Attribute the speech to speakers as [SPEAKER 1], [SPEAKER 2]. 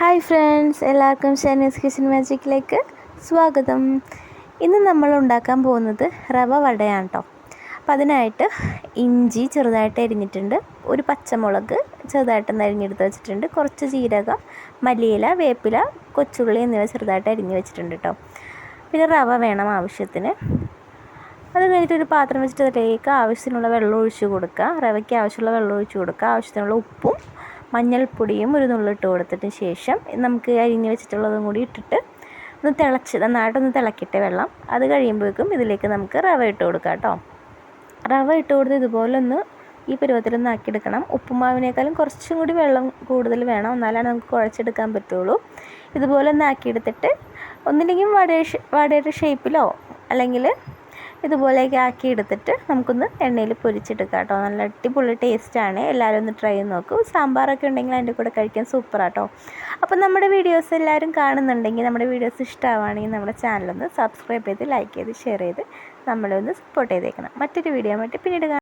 [SPEAKER 1] Hi friends, എല്ലാവർക്കും ഷെനീസ് kitchen മാജിക്കിലേക്ക് സ്വാഗതം. ഇന്ന് നമ്മൾ ഉണ്ടാക്കാൻ പോകുന്നത് റവ വടയാണ് കേട്ടോ. അപ്പോൾ അതിനായിട്ട് ഇഞ്ചി ചെറുതായിട്ട് അരിഞ്ഞിട്ടുണ്ട്, ഒരു പച്ചമുളക് ചെറുതായിട്ട് അരിഞ്ഞെടുത്ത് വെച്ചിട്ടുണ്ട്, കുറച്ച് ജീരകം, മല്ലിയില, വേപ്പില, കൊച്ചുള്ളി എന്നിവ ചെറുതായിട്ട് അരിഞ്ഞ് വെച്ചിട്ടുണ്ട് കേട്ടോ. പിന്നെ റവ വേണം ആവശ്യത്തിന്. അത് കഴിഞ്ഞിട്ട് ഒരു പാത്രം വെച്ചിട്ട് അതിലേക്ക് ആവശ്യത്തിനുള്ള വെള്ളം ഒഴിച്ച് കൊടുക്കുക. റവയ്ക്ക് ആവശ്യമുള്ള വെള്ളം ഒഴിച്ച് കൊടുക്കുക. ആവശ്യത്തിനുള്ള ഉപ്പും മഞ്ഞൾപ്പൊടിയും ഒരു നുള്ളിട്ട് കൊടുത്തതിന് ശേഷം നമുക്ക് അരിഞ്ഞ് വെച്ചിട്ടുള്ളതും കൂടി ഇട്ടിട്ട് നന്നായിട്ടൊന്ന് തിളക്കട്ടെ വെള്ളം. അത് കഴിയുമ്പോഴേക്കും ഇതിലേക്ക് നമുക്ക് റവ ഇട്ട് കൊടുക്കാം കേട്ടോ. റവ ഇട്ട് കൊടുത്ത് ഇതുപോലെ ഒന്ന് ഈ പരുവത്തിലൊന്ന് ആക്കിയെടുക്കണം. ഉപ്പുമാവിനേക്കാളും കുറച്ചും കൂടി വെള്ളം കൂടുതൽ വേണം, എന്നാലാണ് നമുക്ക് കുഴച്ചെടുക്കാൻ പറ്റുള്ളൂ. ഇതുപോലെ ഒന്ന് ആക്കിയെടുത്തിട്ട് ഒന്നില്ലെങ്കിൽ വടയുടെ ഷേപ്പിലോ അല്ലെങ്കിൽ ഇതുപോലെയൊക്കെ ആക്കി എടുത്തിട്ട് നമുക്കൊന്ന് എണ്ണയിൽ പൊരിച്ചെടുക്കാം കേട്ടോ. നല്ല അടിപൊളി ടേസ്റ്റാണ്. എല്ലാവരും ഒന്ന് ട്രൈ ചെയ്ത് നോക്കൂ. സാമ്പാറൊക്കെ ഉണ്ടെങ്കിൽ അതിൻ്റെ കൂടെ കഴിക്കാൻ സൂപ്പറാട്ടോ. അപ്പോൾ നമ്മുടെ വീഡിയോസ് എല്ലാവരും കാണുന്നുണ്ടെങ്കിൽ, നമ്മുടെ വീഡിയോസ് ഇഷ്ടമാവുകയാണെങ്കിൽ നമ്മുടെ ചാനലൊന്ന് സബ്സ്ക്രൈബ് ചെയ്ത് ലൈക്ക് ചെയ്ത് ഷെയർ ചെയ്ത് നമ്മളെ ഒന്ന് സപ്പോർട്ട് ചെയ്തേക്കണം. മറ്റൊരു വീഡിയോ ആയിട്ട് പിന്നീട്